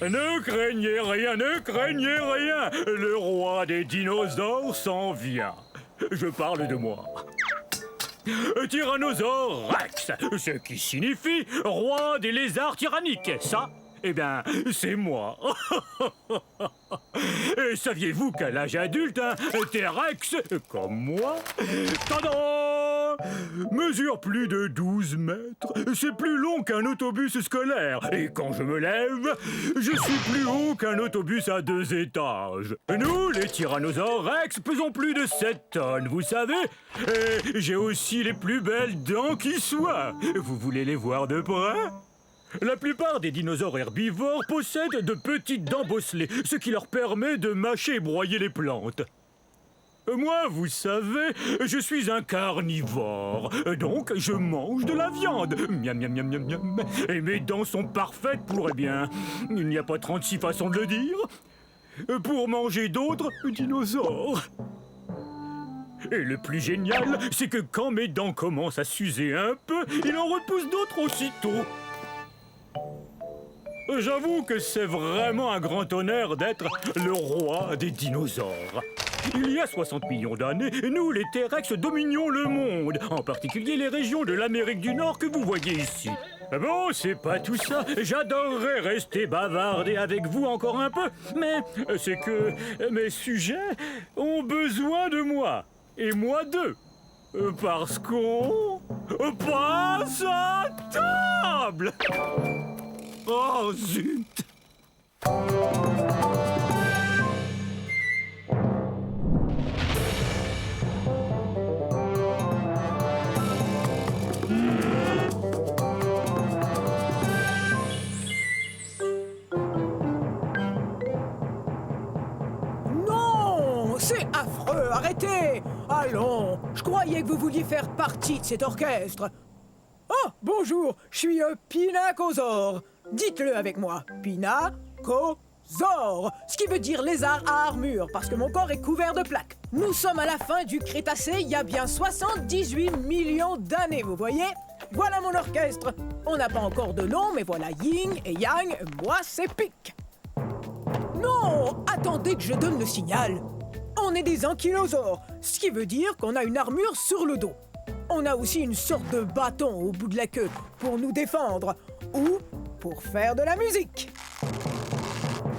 Ne craignez rien, ne craignez rien. Le roi des dinosaures s'en vient. Je parle de moi. Tyrannosaure Rex, ce qui signifie roi des lézards tyranniques. Ça, eh bien, c'est moi. Et saviez-vous qu'à l'âge adulte, un T-Rex, comme moi, tada, mesure plus de 12 mètres. C'est plus long qu'un autobus scolaire. Et quand je me lève, je suis plus haut qu'un autobus à 2 étages. Nous, les tyrannosaures Rex, pesons plus de 7 tonnes, vous savez. Et j'ai aussi les plus belles dents qui soient. Vous voulez les voir de près ? La plupart des dinosaures herbivores possèdent de petites dents bosselées, ce qui leur permet de mâcher et broyer les plantes. Moi, vous savez, je suis un carnivore, donc je mange de la viande. Miam, miam, miam, miam, miam. Et mes dents sont parfaites pour, eh bien, il n'y a pas 36 façons de le dire, pour manger d'autres dinosaures. Et le plus génial, c'est que quand mes dents commencent à s'user un peu, il en repousse d'autres aussitôt. J'avoue que c'est vraiment un grand honneur d'être le roi des dinosaures. Il y a 60 millions d'années, nous, les T-Rex, dominions le monde, en particulier les régions de l'Amérique du Nord que vous voyez ici. Bon, c'est pas tout ça. J'adorerais rester bavarder avec vous encore un peu, mais c'est que mes sujets ont besoin de moi, et moi d'eux. Parce qu'on passe à table. Oh, zut! Non! C'est affreux! Arrêtez! Allons! Je croyais que vous vouliez faire partie de cet orchestre. Oh, bonjour! Je suis un Pinacosaure. Dites-le avec moi. Pinacosaure. Ce qui veut dire lézard à armure, parce que mon corps est couvert de plaques. Nous sommes à la fin du Crétacé, il y a bien 78 millions d'années, vous voyez? Voilà mon orchestre. On n'a pas encore de nom, mais voilà Yin et Yang, moi c'est Pic. Non! Attendez que je donne le signal. On est des ankylosaures, ce qui veut dire qu'on a une armure sur le dos. On a aussi une sorte de bâton au bout de la queue pour nous défendre, ou pour faire de la musique.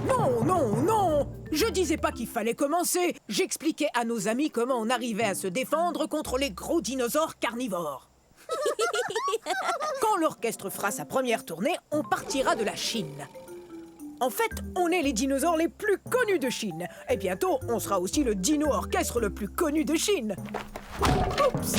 Non, non, non! Je disais pas qu'il fallait commencer. J'expliquais à nos amis comment on arrivait à se défendre contre les gros dinosaures carnivores. Quand l'orchestre fera sa première tournée, on partira de la Chine. En fait, on est les dinosaures les plus connus de Chine. Et bientôt, on sera aussi le dino-orchestre le plus connu de Chine. Oups!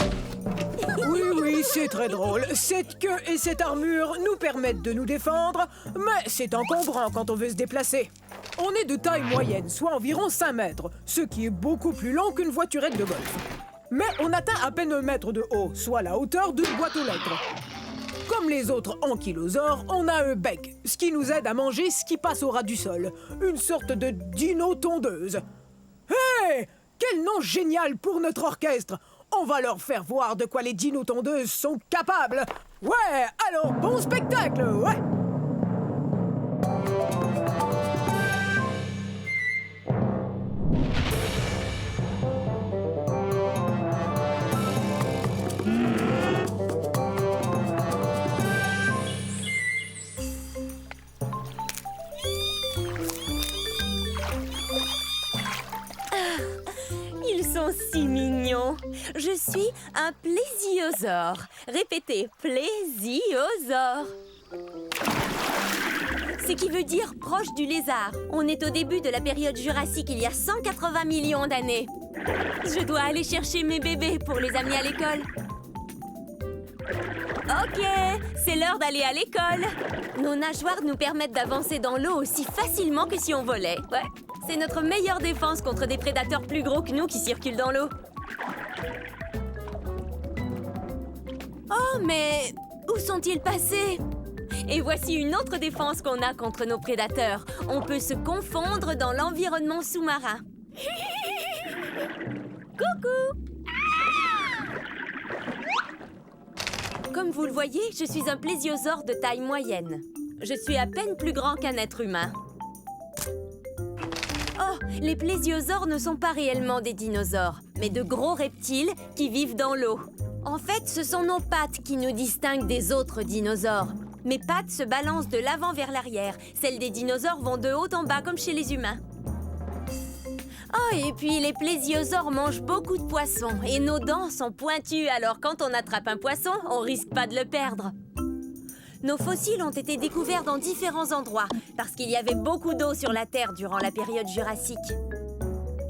Oui, c'est très drôle. Cette queue et cette armure nous permettent de nous défendre, mais c'est encombrant quand on veut se déplacer. On est de taille moyenne, soit environ 5 mètres, ce qui est beaucoup plus long qu'une voiturette de golf. Mais on atteint à peine 1 mètre de haut, soit la hauteur d'une boîte aux lettres. Comme les autres ankylosaures, on a un bec, ce qui nous aide à manger ce qui passe au ras du sol. Une sorte de dino-tondeuse. Hé! Quel nom génial pour notre orchestre! On va leur faire voir de quoi les dino-tondeuses sont capables. Ouais, alors bon spectacle, ouais! Ils sont si mignons. Je suis un plésiosaure. Répétez, plésiosaure. Ce qui veut dire proche du lézard. On est au début de la période jurassique, il y a 180 millions d'années. Je dois aller chercher mes bébés pour les amener à l'école. Ok, c'est l'heure d'aller à l'école. Nos nageoires nous permettent d'avancer dans l'eau aussi facilement que si on volait. Ouais, c'est notre meilleure défense contre des prédateurs plus gros que nous qui circulent dans l'eau. Oh, mais où sont-ils passés? Et voici une autre défense qu'on a contre nos prédateurs. On peut se confondre dans l'environnement sous-marin. Coucou! Comme vous le voyez, je suis un plésiosaure de taille moyenne. Je suis à peine plus grand qu'un être humain. les plésiosaures ne sont pas réellement des dinosaures, mais de gros reptiles qui vivent dans l'eau. En fait, ce sont nos pattes qui nous distinguent des autres dinosaures. Mes pattes se balancent de l'avant vers l'arrière. Celles des dinosaures vont de haut en bas, comme chez les humains. Oh, et puis les plésiosaures mangent beaucoup de poissons. Et nos dents sont pointues, alors quand on attrape un poisson, on risque pas de le perdre. Nos fossiles ont été découverts dans différents endroits, parce qu'il y avait beaucoup d'eau sur la Terre durant la période jurassique.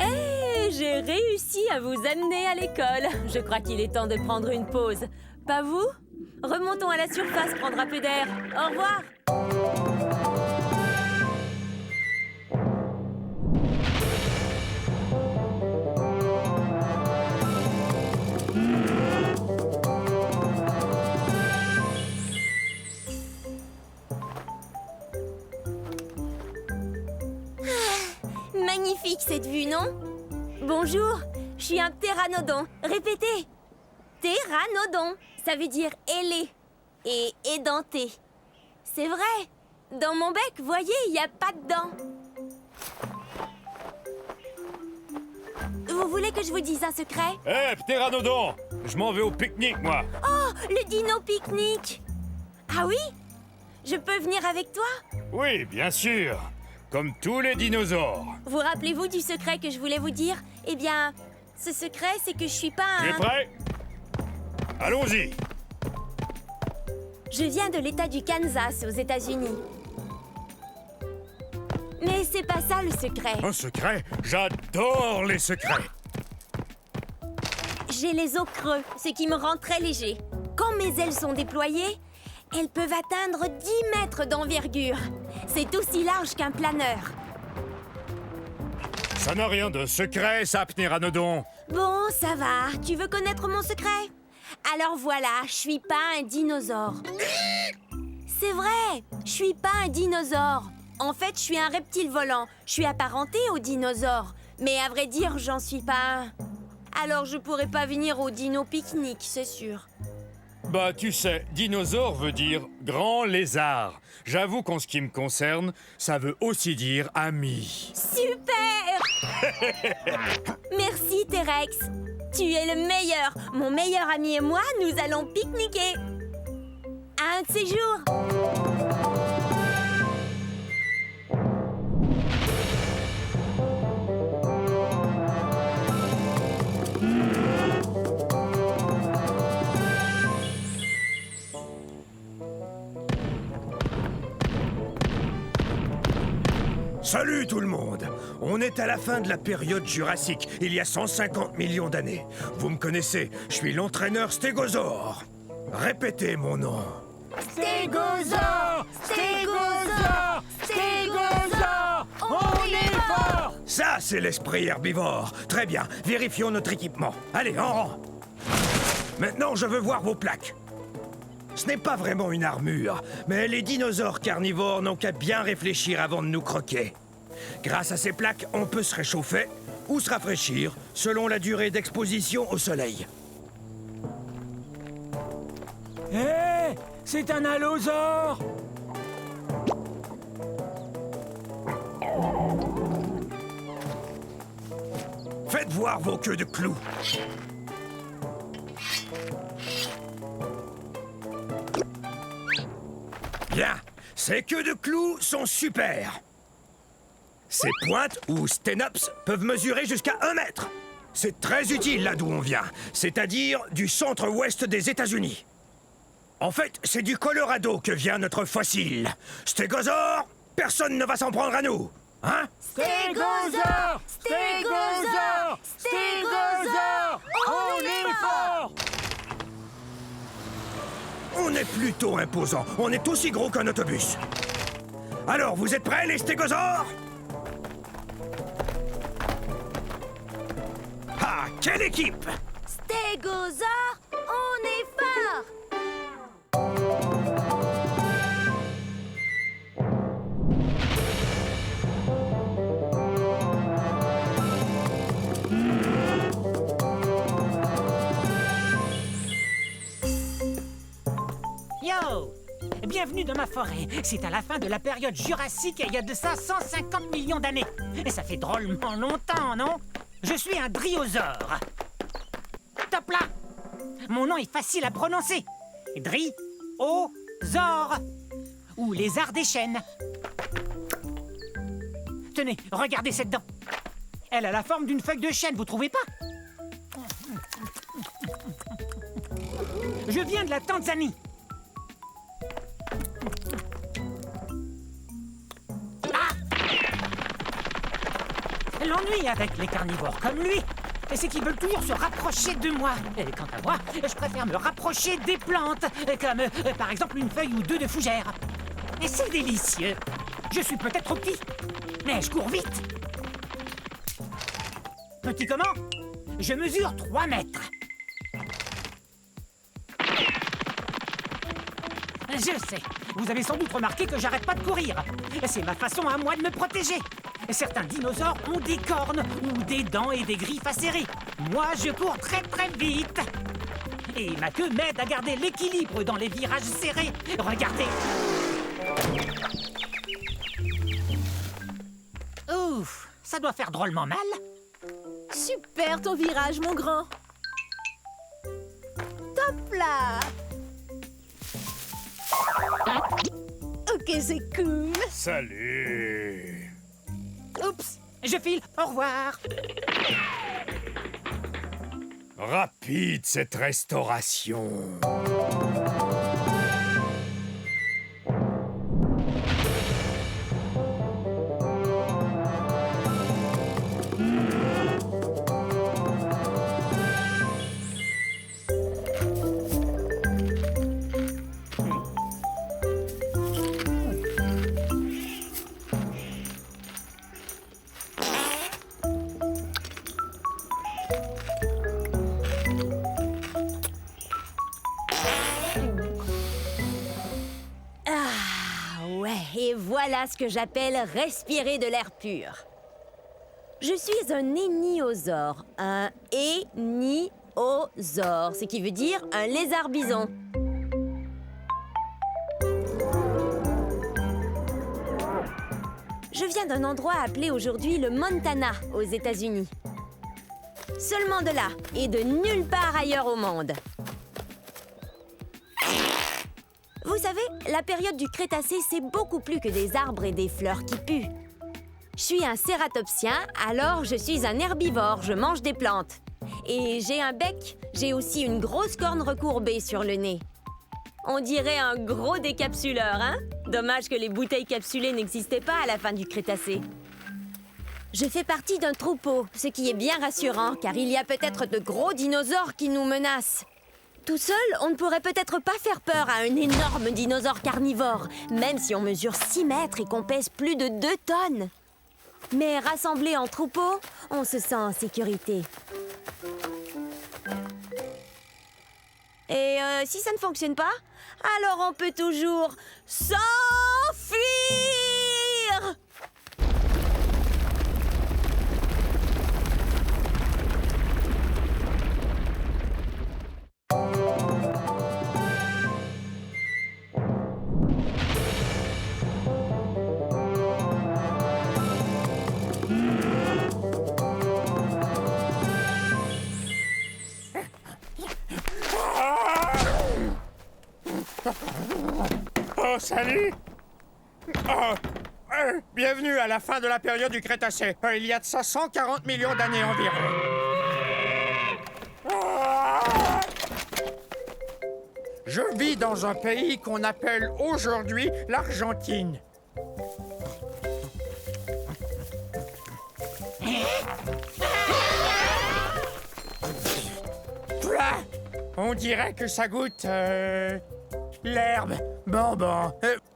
Et j'ai réussi à vous amener à l'école. Je crois qu'il est temps de prendre une pause. Pas vous ? Remontons à la surface prendre un peu d'air. Au revoir. Magnifique cette vue, non? Bonjour, je suis un ptéranodon. Répétez. Ptéranodon, ça veut dire ailé et édenté. C'est vrai. Dans mon bec, voyez, il n'y a pas de dents. Vous voulez que je vous dise un secret? Hé, ptéranodon! Je m'en vais au pique-nique, moi! Oh, le dino pique-nique! Ah oui? Je peux venir avec toi? Oui, bien sûr! Comme tous les dinosaures! Vous rappelez-vous du secret que je voulais vous dire? Eh bien, ce secret, c'est que je suis pas un... Tu es prêt? Allons-y! Je viens de l'État du Kansas, aux États-Unis. Mais c'est pas ça le secret. Un secret? J'adore les secrets! J'ai les os creux, ce qui me rend très léger. Quand mes ailes sont déployées, elles peuvent atteindre 10 mètres d'envergure. C'est aussi large qu'un planeur. Ça n'a rien de secret, ça, ptéranodon! Bon, ça va. Tu veux connaître mon secret? Alors voilà, je suis pas un dinosaure. C'est vrai, je suis pas un dinosaure. En fait, je suis un reptile volant. Je suis apparenté aux dinosaures. Mais à vrai dire, j'en suis pas un. Alors je pourrais pas venir au dino pique-nique, c'est sûr. Bah, tu sais, dinosaure veut dire grand lézard. J'avoue qu'en ce qui me concerne, ça veut aussi dire ami. Super! Merci, T-Rex. Tu es le meilleur. Mon meilleur ami et moi, nous allons pique-niquer. Un de ces jours. Salut tout le monde! On est à la fin de la période jurassique, il y a 150 millions d'années. Vous me connaissez, je suis l'entraîneur Stégosaure. Répétez mon nom. Stégosaure! Stégosaure! Stégosaure! On est fort! Ça, c'est l'esprit herbivore. Très bien, vérifions notre équipement. Allez, en rang. Maintenant, je veux voir vos plaques. Ce n'est pas vraiment une armure, mais les dinosaures carnivores n'ont qu'à bien réfléchir avant de nous croquer. Grâce à ces plaques, on peut se réchauffer ou se rafraîchir selon la durée d'exposition au soleil. Hé! C'est un allosaure! Faites voir vos queues de clous. Bien, ces queues de clous sont super. Ces pointes, ou sténops, peuvent mesurer jusqu'à 1 mètre. C'est très utile là d'où on vient, c'est-à-dire du centre-ouest des États-Unis. En fait, c'est du Colorado que vient notre fossile. Stégosaure, personne ne va s'en prendre à nous. Hein? Stégosaure! Stégosaure! Stégosaure! On est fort! On est plutôt imposant. On est aussi gros qu'un autobus. Alors, vous êtes prêts, les stégosaures? Ah, quelle équipe! Stégosaure, on est fort! Bienvenue dans ma forêt. C'est à la fin de la période jurassique et il y a de ça 150 millions d'années. Et ça fait drôlement longtemps, non? Je suis un dryosaure. Top là! Mon nom est facile à prononcer. Dri-o-zore. Ou lézard des chênes. Tenez, regardez cette dent. Elle a la forme d'une feuille de chêne, vous trouvez pas? Je viens de la Tanzanie. L'ennui avec les carnivores comme lui, c'est qu'ils veulent toujours se rapprocher de moi. Et quant à moi, je préfère me rapprocher des plantes, comme par exemple une feuille ou deux de fougère. Et c'est délicieux. Je suis peut-être trop petit, mais je cours vite. Petit comment? Je mesure 3 mètres. Je sais, vous avez sans doute remarqué que j'arrête pas de courir. C'est ma façon à moi de me protéger. Certains dinosaures ont des cornes ou des dents et des griffes acérées. Moi, je cours très très vite. Et ma queue m'aide à garder l'équilibre dans les virages serrés. Regardez. Ouf, ça doit faire drôlement mal. Super ton virage, mon grand. Top là. Ok, c'est cool. Salut. Oups, je file. Au revoir. Rapide cette restauration. Et voilà ce que j'appelle respirer de l'air pur. Je suis un éniosaure. Un éniosaure, ce qui veut dire un lézard bison. Je viens d'un endroit appelé aujourd'hui le Montana, aux États-Unis. Seulement de là, et de nulle part ailleurs au monde. Vous savez, la période du Crétacé, c'est beaucoup plus que des arbres et des fleurs qui puent. Je suis un cératopsien, alors je suis un herbivore, je mange des plantes. Et j'ai un bec, j'ai aussi une grosse corne recourbée sur le nez. On dirait un gros décapsuleur, hein? Dommage que les bouteilles capsulées n'existaient pas à la fin du Crétacé. Je fais partie d'un troupeau, ce qui est bien rassurant, car il y a peut-être de gros dinosaures qui nous menacent. Tout seul, on ne pourrait peut-être pas faire peur à un énorme dinosaure carnivore, même si on mesure 6 mètres et qu'on pèse plus de 2 tonnes. Mais rassemblés en troupeau, on se sent en sécurité. Et si ça ne fonctionne pas, alors on peut toujours s'enfuir! Oh, salut! Bienvenue à la fin de la période du Crétacé. Il y a de ça 140 millions d'années environ. Je vis dans un pays qu'on appelle aujourd'hui l'Argentine. On dirait que ça goûte... l'herbe. Bon,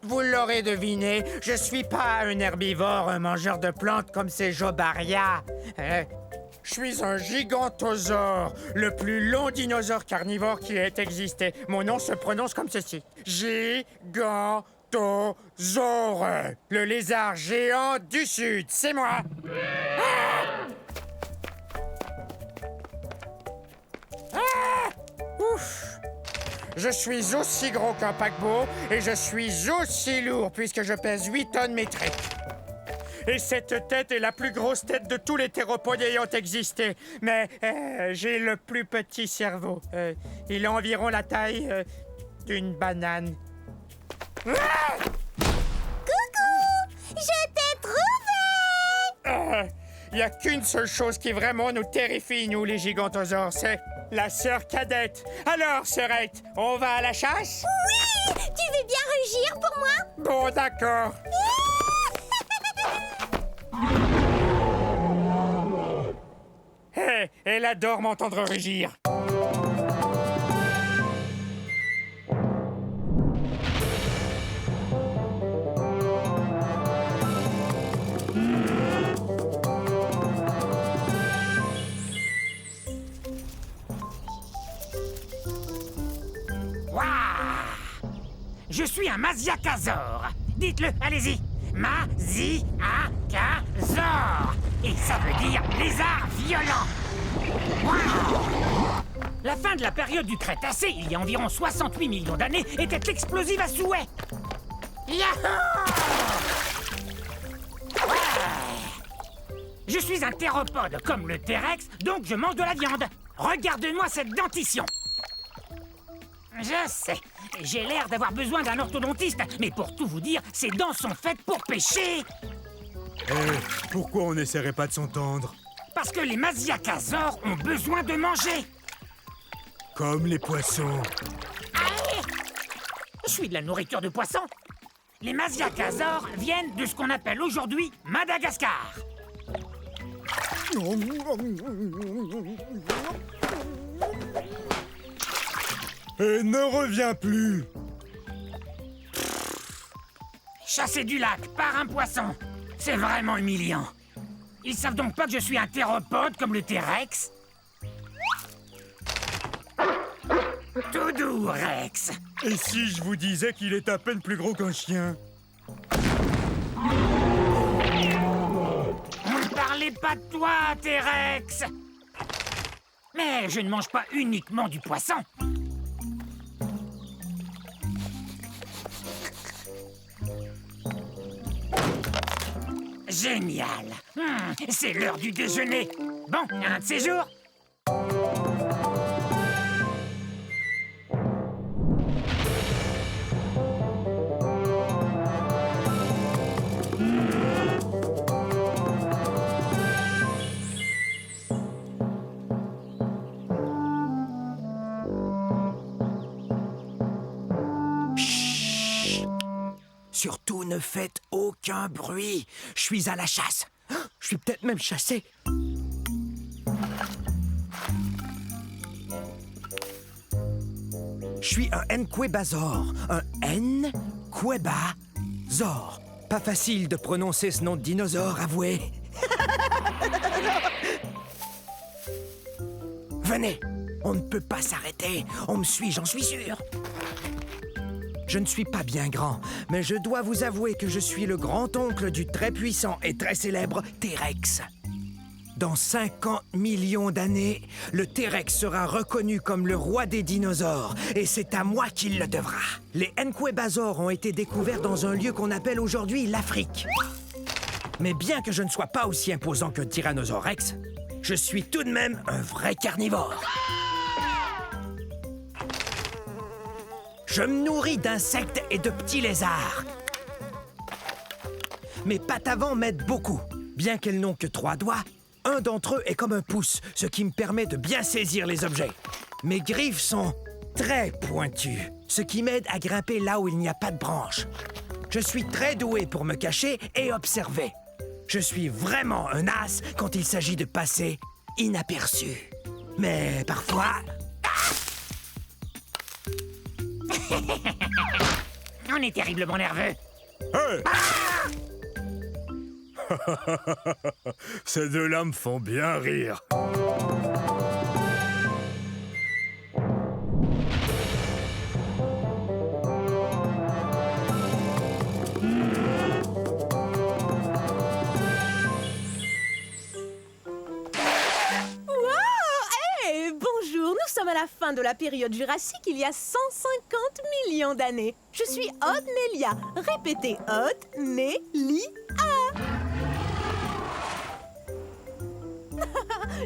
vous l'aurez deviné, je suis pas un herbivore, un mangeur de plantes comme ces Jobaria. Je suis un gigantosaure, le plus long dinosaure carnivore qui ait existé. Mon nom se prononce comme ceci. Gigantosaure, le lézard géant du Sud, c'est moi. Ouf. Je suis aussi gros qu'un paquebot et je suis aussi lourd puisque je pèse 8 tonnes métriques. Et cette tête est la plus grosse tête de tous les théropodes ayant existé. Mais j'ai le plus petit cerveau. Il a environ la taille d'une banane. Ah! Je t'ai trouvé! Il n'y a qu'une seule chose qui vraiment nous terrifie, nous, les gigantosaures, c'est la sœur cadette. Alors, sœurette, on va à la chasse? Oui! Tu veux bien rugir pour moi? Bon, d'accord. Hé, elle adore m'entendre rugir. Je suis un Masiakasaur. Dites-le, allez-y. Masiakasaur. Et ça veut dire lézard violent. Waouh! La fin de la période du Crétacé, il y a environ 68 millions d'années, était explosive à souhait. Yahoo! Ouais! Je suis un théropode comme le T-Rex, donc je mange de la viande. Regarde-moi cette dentition. Je sais, j'ai l'air d'avoir besoin d'un orthodontiste, mais pour tout vous dire, ces dents sont faites pour pêcher. Pourquoi on n'essaierait pas de s'entendre? Parce que les Masiakasaurs ont besoin de manger. Comme les poissons. Allez! Je suis de la nourriture de poisson. Les Masiakasaurs viennent de ce qu'on appelle aujourd'hui Madagascar. Et ne reviens plus. Chasser du lac par un poisson, c'est vraiment humiliant. Ils savent donc pas que je suis un théropode comme le T-Rex? Tout doux, Rex. Et si je vous disais qu'il est à peine plus gros qu'un chien? On ne parlait pas de toi, T-Rex. Mais je ne mange pas uniquement du poisson. Génial. C'est l'heure du déjeuner. Bon, un de ces jours. Surtout ne faites aucun bruit. Je suis à la chasse. Je suis peut-être même chassé. Je suis un Nquebazor. Un Nquebazor. Pas facile de prononcer ce nom de dinosaure, avouez. Venez, on ne peut pas s'arrêter. On me suit, j'en suis sûr. Je ne suis pas bien grand, mais je dois vous avouer que je suis le grand-oncle du très puissant et très célèbre T-Rex. Dans 50 millions d'années, le T-Rex sera reconnu comme le roi des dinosaures, et c'est à moi qu'il le devra. Les Nquebazors ont été découverts dans un lieu qu'on appelle aujourd'hui l'Afrique. Mais bien que je ne sois pas aussi imposant qu'un Tyrannosaure Rex, je suis tout de même un vrai carnivore. Je me nourris d'insectes et de petits lézards. Mes pattes avant m'aident beaucoup. Bien qu'elles n'ont que 3 doigts, un d'entre eux est comme un pouce, ce qui me permet de bien saisir les objets. Mes griffes sont très pointues, ce qui m'aide à grimper là où il n'y a pas de branches. Je suis très doué pour me cacher et observer. Je suis vraiment un as quand il s'agit de passer inaperçu. Mais parfois... On est terriblement nerveux. Hey! Ces deux-là me font bien rire. Wow! Hey, bonjour, nous sommes à la fin de la période jurassique, il y a 150 millions d'années. Je suis Otnelia. Répétez, Otnelia.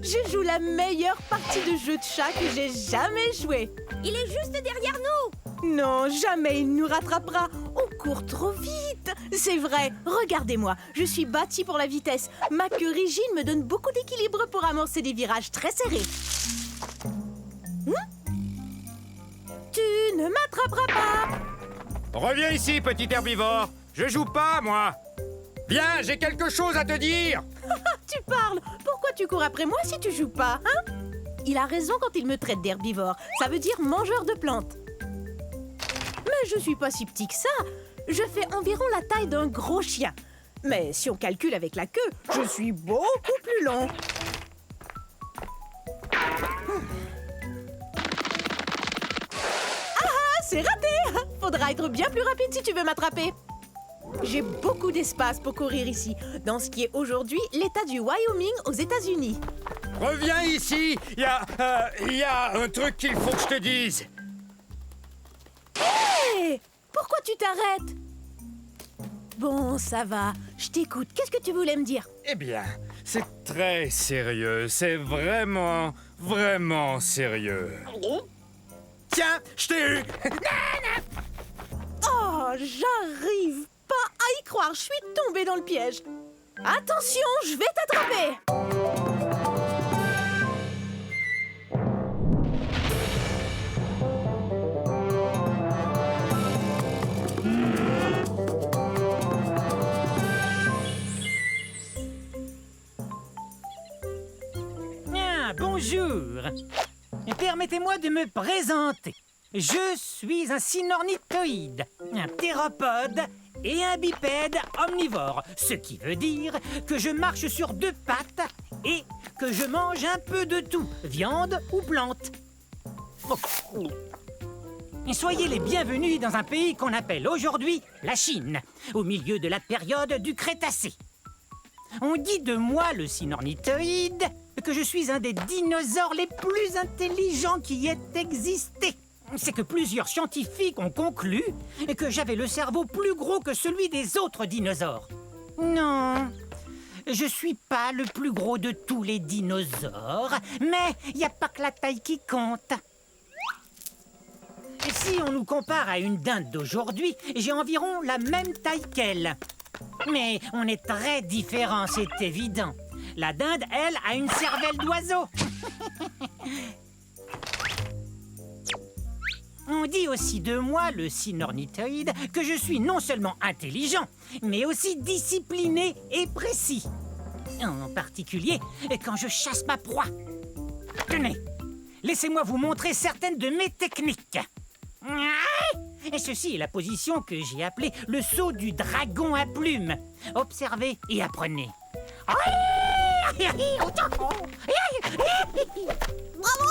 Je joue la meilleure partie de jeu de chat que j'ai jamais joué. Il est juste derrière nous. Non, jamais il nous rattrapera. On court trop vite. C'est vrai, regardez-moi. Je suis bâtie pour la vitesse. Ma queue rigide me donne beaucoup d'équilibre pour amorcer des virages très serrés. Tu ne m'attraperas pas. Reviens ici, petit herbivore. Je joue pas, moi. Viens, j'ai quelque chose à te dire. Tu parles. Pourquoi tu cours après moi si tu joues pas, hein? Il a raison quand il me traite d'herbivore. Ça veut dire mangeur de plantes. Mais je suis pas si petit que ça. Je fais environ la taille d'un gros chien. Mais si on calcule avec la queue, je suis beaucoup plus long. Ah, c'est raté! Faudra être bien plus rapide si tu veux m'attraper. J'ai beaucoup d'espace pour courir ici, dans ce qui est aujourd'hui l'État du Wyoming aux États-Unis. Reviens ici. Il y a un truc qu'il faut que je te dise. Hé! Pourquoi tu t'arrêtes? Bon, ça va. Je t'écoute. Qu'est-ce que tu voulais me dire? Eh bien, c'est très sérieux. C'est vraiment, vraiment sérieux. Tiens, je t'ai eu. Oh, j'arrive pas à y croire. Je suis tombée dans le piège. Attention, je vais t'attraper. Bonjour. Permettez-moi de me présenter. Je suis un cynornithoïde, un théropode et un bipède omnivore, ce qui veut dire que je marche sur deux pattes et que je mange un peu de tout, viande ou plante. Oh. Soyez les bienvenus dans un pays qu'on appelle aujourd'hui la Chine, au milieu de la période du Crétacé. On dit de moi, le cynornithoïde, que je suis un des dinosaures les plus intelligents qui ait existé. C'est que plusieurs scientifiques ont conclu que j'avais le cerveau plus gros que celui des autres dinosaures. Non, je suis pas le plus gros de tous les dinosaures, mais il n'y a pas que la taille qui compte. Si on nous compare à une dinde d'aujourd'hui, j'ai environ la même taille qu'elle. Mais on est très différents, c'est évident. La dinde, elle, a une cervelle d'oiseau. On dit aussi de moi, le cynornithoïde, que je suis non seulement intelligent, mais aussi discipliné et précis. En particulier, quand je chasse ma proie. Tenez, laissez-moi vous montrer certaines de mes techniques. Et ceci est la position que j'ai appelée le saut du dragon à plumes. Observez et apprenez. Bravo!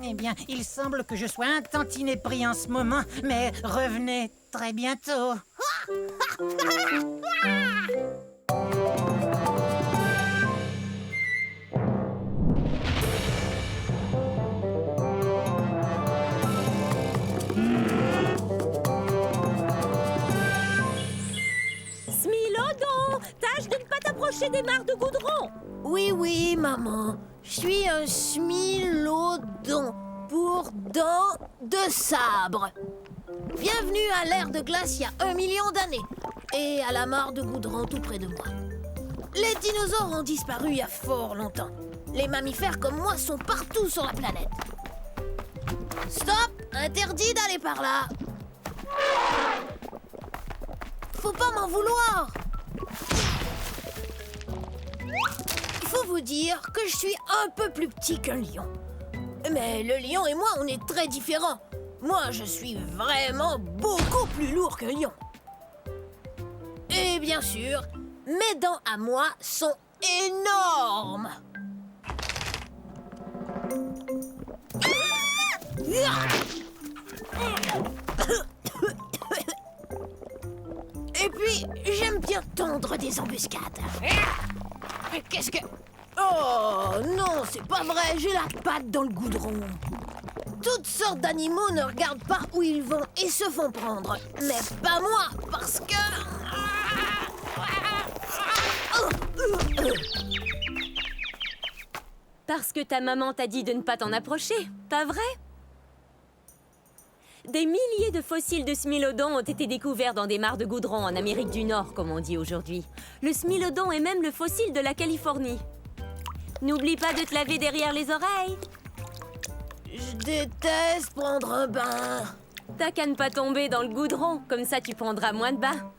Eh bien, il semble que je sois un tantinet pris en ce moment, mais revenez très bientôt. Smilodon, tâche de ne pas t'approcher des mares de goudron. Oui, maman. Je suis un smilodon pour dents de sabre. Bienvenue à l'ère de glace il y a 1 million d'années et à la mare de goudron tout près de moi. Les dinosaures ont disparu il y a fort longtemps. Les mammifères comme moi sont partout sur la planète. Stop! Interdit d'aller par là. Faut pas m'en vouloir. Il faut vous dire que je suis un peu plus petit qu'un lion. Mais le lion et moi, on est très différents. Moi, je suis vraiment beaucoup plus lourd qu'un lion. Et bien sûr, mes dents à moi sont énormes. Et puis, j'aime bien tendre des embuscades. Qu'est-ce que... Oh, Oh non, c'est pas vrai, j'ai la patte dans le goudron. Toutes sortes d'animaux ne regardent pas où ils vont et se font prendre. Mais pas moi, parce que... Parce que ta maman t'a dit de ne pas t'en approcher, pas vrai? Des milliers de fossiles de smilodons ont été découverts dans des mares de goudron en Amérique du Nord, comme on dit aujourd'hui. Le smilodon est même le fossile de la Californie. N'oublie pas de te laver derrière les oreilles. Je déteste prendre un bain. T'as qu'à ne pas tomber dans le goudron, comme ça tu prendras moins de bains.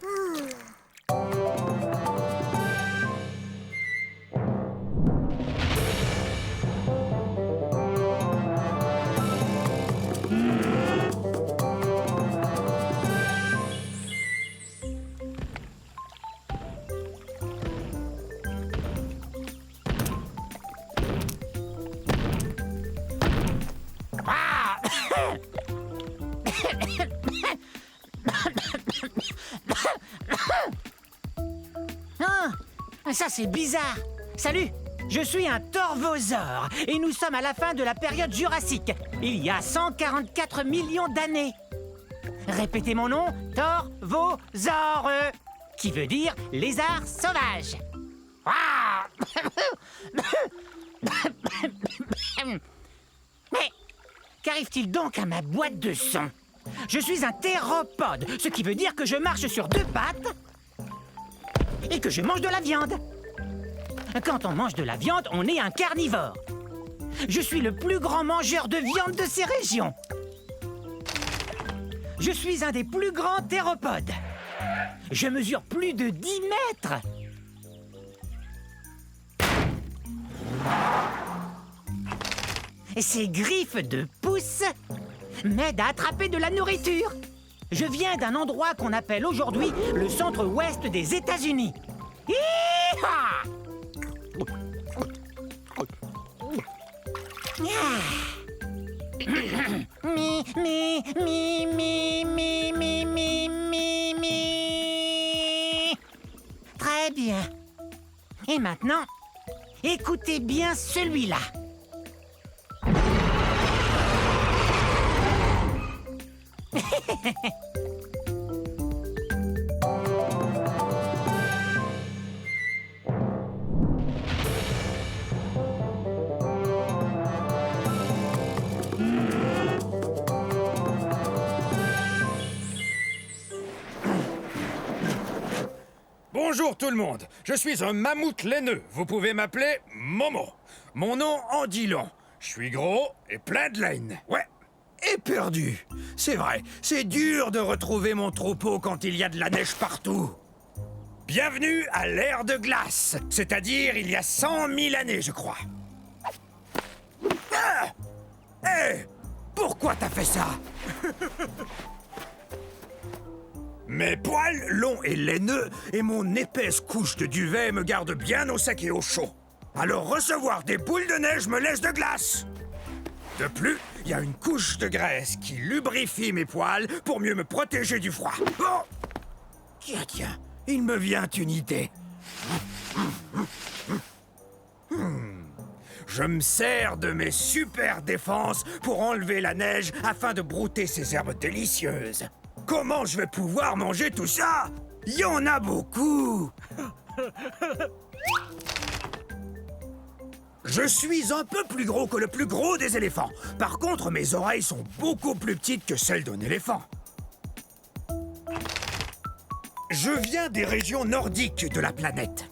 Ça, c'est bizarre. Salut, je suis un torvosaure et nous sommes à la fin de la période jurassique, il y a 144 millions d'années. Répétez mon nom, torvosaure, qui veut dire lézard sauvage. Ah. Mais qu'arrive-t-il donc à ma boîte de son? Je suis un théropode, ce qui veut dire que je marche sur deux pattes et que je mange de la viande. Quand on mange de la viande, on est un carnivore. Je suis le plus grand mangeur de viande de ces régions. Je suis un des plus grands théropodes. Je mesure plus de 10 mètres. Ces griffes de pouce m'aident à attraper de la nourriture. Je viens d'un endroit qu'on appelle aujourd'hui le centre-ouest des États-Unis. Hi-ha! Mi, mi, mi, mi, mi, mi, mi, mi, mi. Très bien. Et maintenant, écoutez bien celui-là. Bonjour tout le monde, je suis un mammouth laineux. Vous pouvez m'appeler Momo. Mon nom en dit long. Je suis gros et plein de laine. Ouais. Et perdu. C'est vrai, c'est dur de retrouver mon troupeau quand il y a de la neige partout. Bienvenue à l'ère de glace, c'est-à-dire il y a 100 000 années, je crois. Ah! Hé! Pourquoi t'as fait ça? Mes poils longs et laineux et mon épaisse couche de duvet me gardent bien au sec et au chaud. Alors recevoir des boules de neige me laisse de glace. De plus, il y a une couche de graisse qui lubrifie mes poils pour mieux me protéger du froid. Oh! Tiens, il me vient une idée. Je me sers de mes super défenses pour enlever la neige afin de brouter ces herbes délicieuses. Comment je vais pouvoir manger tout ça? Il y en a beaucoup. Je suis un peu plus gros que le plus gros des éléphants. Par contre, mes oreilles sont beaucoup plus petites que celles d'un éléphant. Je viens des régions nordiques de la planète.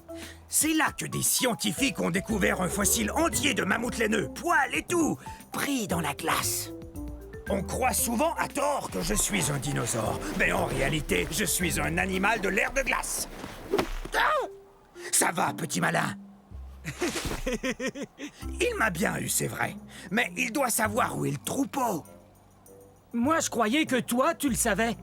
C'est là que des scientifiques ont découvert un fossile entier de mammouth laineux, poils et tout, pris dans la glace. On croit souvent à tort que je suis un dinosaure, mais en réalité, je suis un animal de l'ère de glace. Ah! Ça va, petit malin. Il m'a bien eu, c'est vrai, mais il doit savoir où est le troupeau. Moi, je croyais que toi, tu le savais.